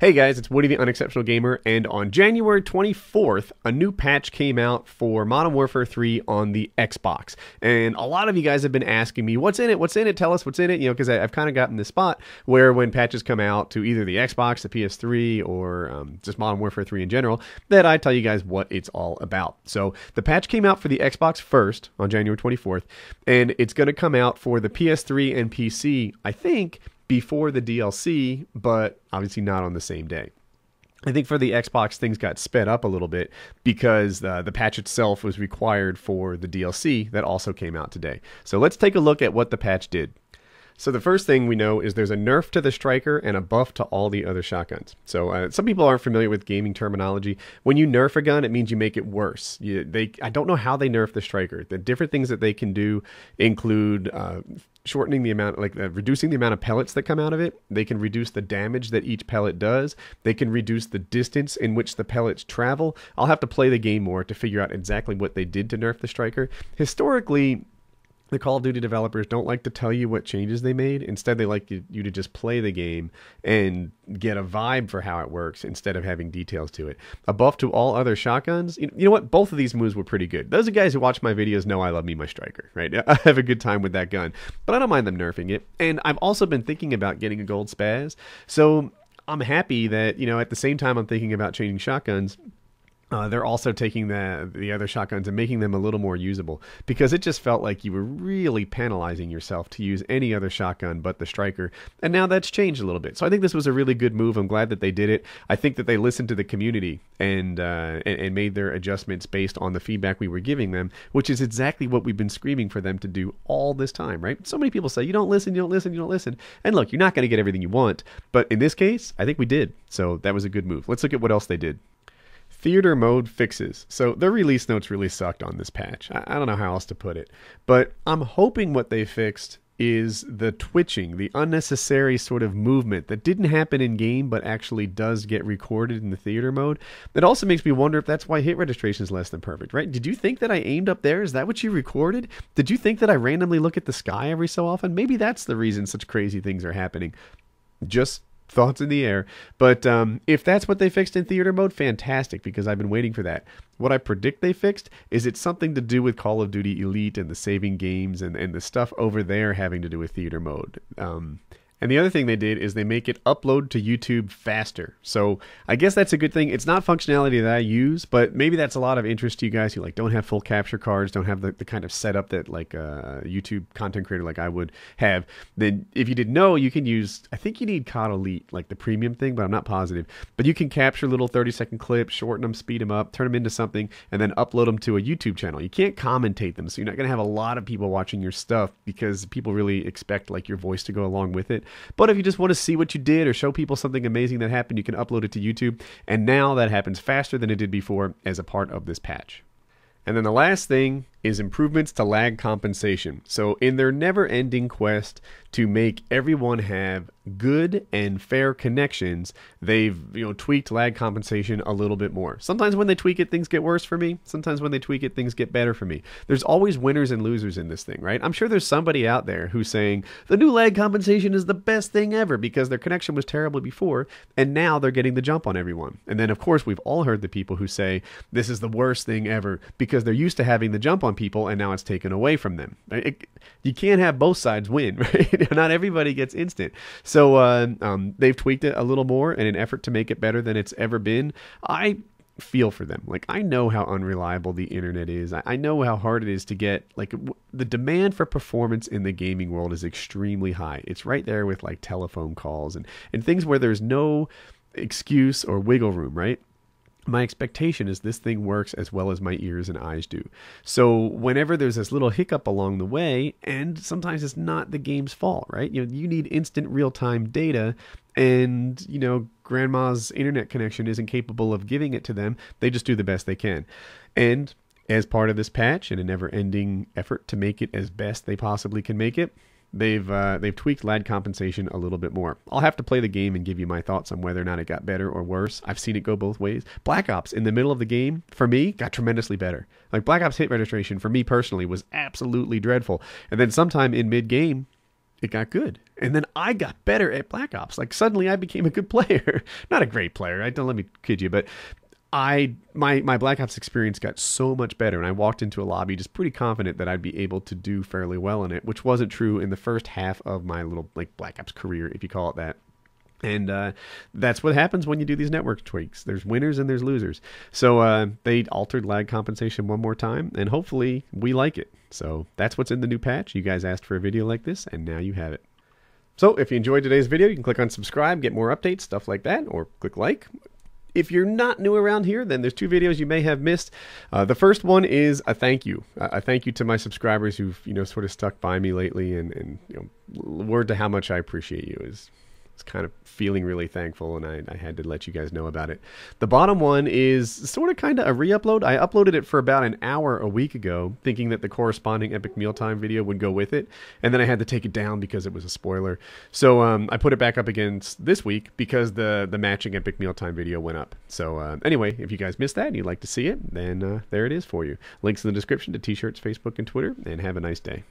Hey guys, it's Woody the Unexceptional Gamer, and on January 24th, a new patch came out for Modern Warfare 3 on the Xbox. And a lot of you guys have been asking me, what's in it? What's in it? Tell us what's in it. You know, because I've kind of gotten this spot where when patches come out to either the Xbox, the PS3, or just Modern Warfare 3 in general, that I tell you guys what it's all about. So the patch came out for the Xbox first on January 24th, and it's going to come out for the PS3 and PC, I think, before the DLC, but obviously not on the same day. I think for the Xbox, things got sped up a little bit because the patch itself was required for the DLC that also came out today. So let's take a look at what the patch did. So the first thing we know is there's a nerf to the striker and a buff to all the other shotguns. So some people aren't familiar with gaming terminology. When you nerf a gun, it means you make it worse. I don't know how they nerf the striker. The different things that they can do include shortening the amount, reducing the amount of pellets that come out of it. They can reduce the damage that each pellet does. They can reduce the distance in which the pellets travel. I'll have to play the game more to figure out exactly what they did to nerf the striker. Historically, the Call of Duty developers don't like to tell you what changes they made. Instead, they like you to just play the game and get a vibe for how it works instead of having details to it. A buff to all other shotguns. You know what? Both of these moves were pretty good. Those are guys who watch my videos know I love me my striker, right? I have a good time with that gun, but I don't mind them nerfing it. And I've also been thinking about getting a gold spaz. So I'm happy that, you know, at the same time I'm thinking about changing shotguns, they're also taking the other shotguns and making them a little more usable, because it just felt like you were really penalizing yourself to use any other shotgun but the striker, and now that's changed a little bit. So I think this was a really good move. I'm glad that they did it. I think that they listened to the community and made their adjustments based on the feedback we were giving them, which is exactly what we've been screaming for them to do all this time, right? So many people say, you don't listen, you don't listen, you don't listen. And look, you're not going to get everything you want, but in this case, I think we did. So that was a good move. Let's look at what else they did. Theater mode fixes. So their release notes really sucked on this patch. I don't know how else to put it, but I'm hoping what they fixed is the twitching, the unnecessary sort of movement that didn't happen in game but actually does get recorded in the theater mode. It also makes me wonder if that's why hit registration is less than perfect, right? Did you think that I aimed up there? Is that what you recorded? Did you think that I randomly look at the sky every so often? Maybe that's the reason such crazy things are happening. Just thoughts in the air. But if that's what they fixed in theater mode, fantastic, because I've been waiting for that. What I predict they fixed is it's something to do with Call of Duty Elite and the saving games and the stuff over there having to do with theater mode. And the other thing they did is they make it upload to YouTube faster. So I guess that's a good thing. It's not functionality that I use, but maybe that's a lot of interest to you guys who like don't have full capture cards, don't have the kind of setup that like a YouTube content creator like I would have. Then if you didn't know, you can use, I think you need COD Elite, like the premium thing, but I'm not positive. But you can capture little 30-second clips, shorten them, speed them up, turn them into something, and then upload them to a YouTube channel. You can't commentate them, so you're not going to have a lot of people watching your stuff because people really expect like your voice to go along with it. But if you just want to see what you did or show people something amazing that happened, you can upload it to YouTube. And now that happens faster than it did before as a part of this patch. And then the last thing is improvements to lag compensation. So in their never-ending quest to make everyone have good and fair connections, they've tweaked lag compensation a little bit more. Sometimes when they tweak it, things get worse for me. Sometimes when they tweak it, things get better for me. There's always winners and losers in this thing, right? I'm sure there's somebody out there who's saying the new lag compensation is the best thing ever because their connection was terrible before, and now they're getting the jump on everyone. And then, of course, we've all heard the people who say this is the worst thing ever because they're used to having the jump on people, and now it's taken away from them. You can't have both sides win, right? Not everybody gets instant. So they've tweaked it a little more in an effort to make it better than it's ever been. I feel for them. Like, I know how unreliable the internet is. I know how hard it is to get, like, the demand for performance in the gaming world is extremely high. It's right there with like telephone calls and things where there's no excuse or wiggle room, right? My expectation is this thing works as well as my ears and eyes do. So whenever there's this little hiccup along the way, and sometimes it's not the game's fault, right? You need instant real-time data, and grandma's internet connection isn't capable of giving it to them. They just do the best they can. And as part of this patch, in a never-ending effort to make it as best they possibly can make it, they've tweaked lag compensation a little bit more. I'll have to play the game and give you my thoughts on whether or not it got better or worse. I've seen it go both ways. Black Ops in the middle of the game for me got tremendously better. Like Black Ops hit registration for me personally was absolutely dreadful, and then sometime in mid game it got good. And then I got better at Black Ops. Like suddenly I became a good player. Not a great player. Don't let me kid you, but my Black Ops experience got so much better, and I walked into a lobby just pretty confident that I'd be able to do fairly well in it, which wasn't true in the first half of my little like Black Ops career, if you call it that. And that's what happens when you do these network tweaks. There's winners and there's losers. So they altered lag compensation one more time, and hopefully we like it. So that's what's in the new patch. You guys asked for a video like this, and now you have it. So if you enjoyed today's video, you can click on subscribe, get more updates, stuff like that, or click like. If you're not new around here, then there's two videos you may have missed. The first one is a thank you. A thank you to my subscribers who've, sort of stuck by me lately, and word to how much I appreciate you is it's kind of feeling really thankful, and I had to let you guys know about it. The bottom one is sort of kind of a re-upload. I uploaded it for about an hour a week ago, thinking that the corresponding Epic Mealtime video would go with it, and then I had to take it down because it was a spoiler. So I put it back up again this week because the matching Epic Mealtime video went up. So anyway, if you guys missed that and you'd like to see it, then there it is for you. Links in the description to t-shirts, Facebook, and Twitter, and have a nice day.